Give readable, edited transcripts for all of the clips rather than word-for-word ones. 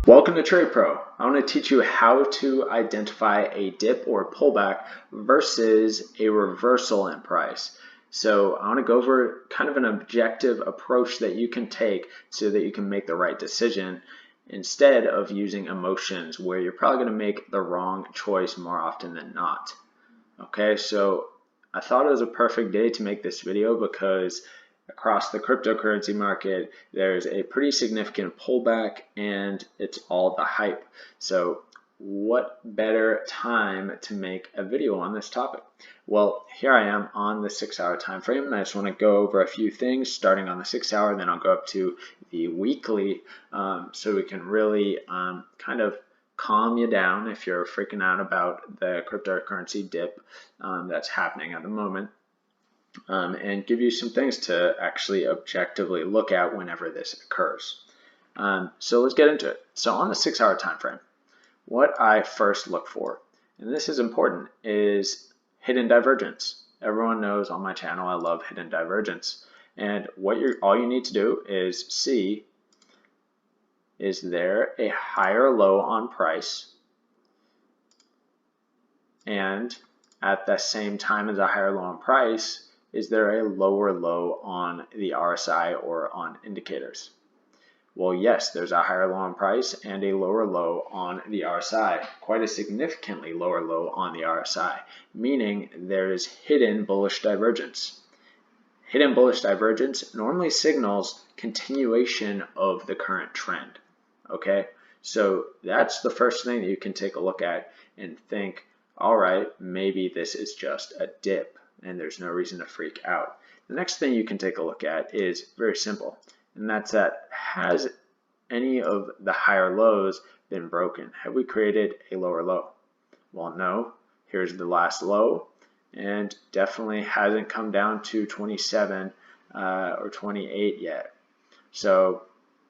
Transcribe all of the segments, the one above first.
Welcome to Trade Pro. I want to teach you how to identify a dip or pullback versus a reversal in price. So I want to go over kind of an objective approach that you can take so that you can make the right decision instead of using emotions where you're probably going to make the wrong choice more often than not. Okay, so I thought it was a perfect day to make this video because across the cryptocurrency market, there's a pretty significant pullback and it's all the hype. So what better time to make a video on this topic? Well, here I am on the 6-hour time frame, and I just want to go over a few things starting on the 6-hour, and then I'll go up to the weekly so we can really kind of calm you down if you're freaking out about the cryptocurrency dip that's happening at the moment. And give you some things to actually objectively look at whenever this occurs. So let's get into it. So on the 6-hour time frame, what I first look for, and this is important, is hidden divergence. Everyone knows on my channel I love hidden divergence. And all you need to do is see, is there a higher low on price? And at the same time as a higher low on price, is there a lower low on the RSI or on indicators? Well, yes, there's a higher low on price and a lower low on the RSI, quite a significantly lower low on the RSI, meaning there is hidden bullish divergence. Hidden bullish divergence normally signals continuation of the current trend, okay? So that's the first thing that you can take a look at and think, all right, maybe this is just a dip and there's no reason to freak out. The next thing you can take a look at is very simple, and that's that has any of the higher lows been broken? Have we created a lower low? Well, no. Here's the last low, and definitely hasn't come down to 27 or 28 yet. So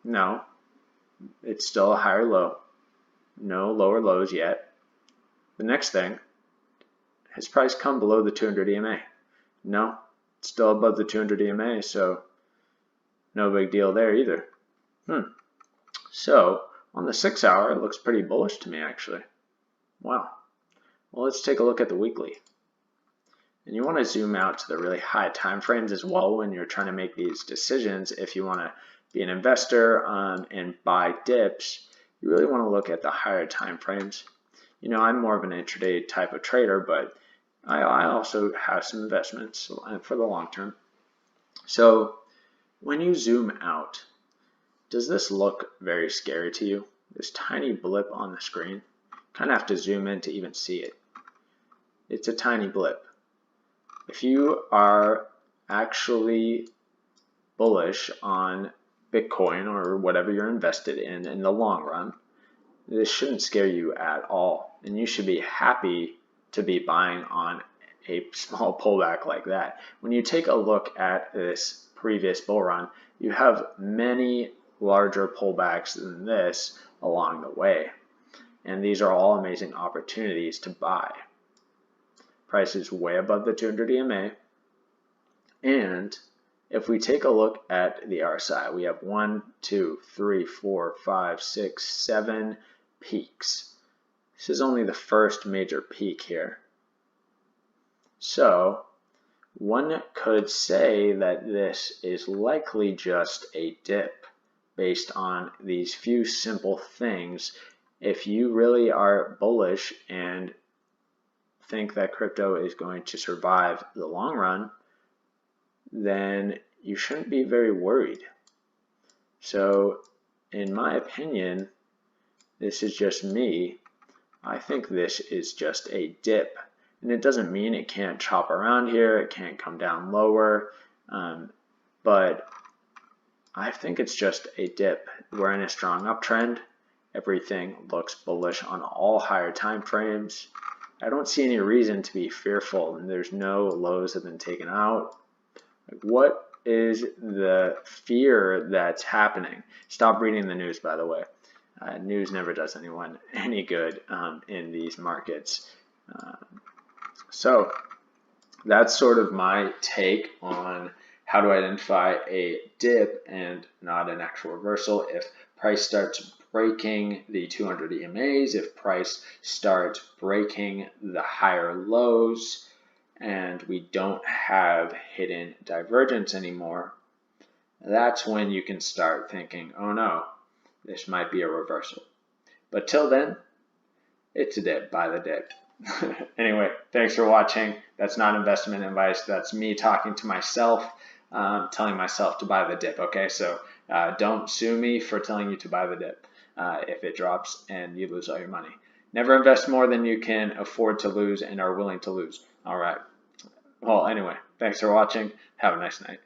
no, it's still a higher low. No lower lows yet. The next thing, has price come below the 200 EMA? No, it's still above the 200 EMA, so no big deal there either. So on the 6-hour, it looks pretty bullish to me actually. Wow. Well, let's take a look at the weekly. And you want to zoom out to the really high time frames as well when you're trying to make these decisions. If you want to be an investor and buy dips, you really want to look at the higher time frames. You know, I'm more of an intraday type of trader, but I also have some investments for the long term. So when you zoom out, does this look very scary to you? This tiny blip on the screen? Kind of have to zoom in to even see it. It's a tiny blip. If you are actually bullish on Bitcoin or whatever you're invested in the long run, this shouldn't scare you at all. And you should be happy to be buying on a small pullback like that. When you take a look at this previous bull run, you have many larger pullbacks than this along the way. And these are all amazing opportunities to buy. Price is way above the 200 EMA. And if we take a look at the RSI, we have 1, 2, 3, 4, 5, 6, 7 peaks. This is only the first major peak here. So one could say that this is likely just a dip based on these few simple things. If you really are bullish and think that crypto is going to survive the long run, then you shouldn't be very worried. So in my opinion, this is just me. I think this is just a dip. And it doesn't mean it can't chop around here, it can't come down lower, but I think it's just a dip. We're in a strong uptrend. Everything looks bullish on all higher time frames. I don't see any reason to be fearful, and there's no lows have been taken out. What is the fear that's happening? Stop reading the news, by the way. News never does anyone any good in these markets. So that's sort of my take on how to identify a dip and not an actual reversal. If price starts breaking the 200 EMAs, if price starts breaking the higher lows, and we don't have hidden divergence anymore, that's when you can start thinking, oh no, this might be a reversal. But till then, it's a dip, buy the dip. Anyway, thanks for watching. That's not investment advice. That's me talking to myself, telling myself to buy the dip. Okay, so don't sue me for telling you to buy the dip if it drops and you lose all your money. Never invest more than you can afford to lose and are willing to lose. All right. Well, anyway, thanks for watching. Have a nice night.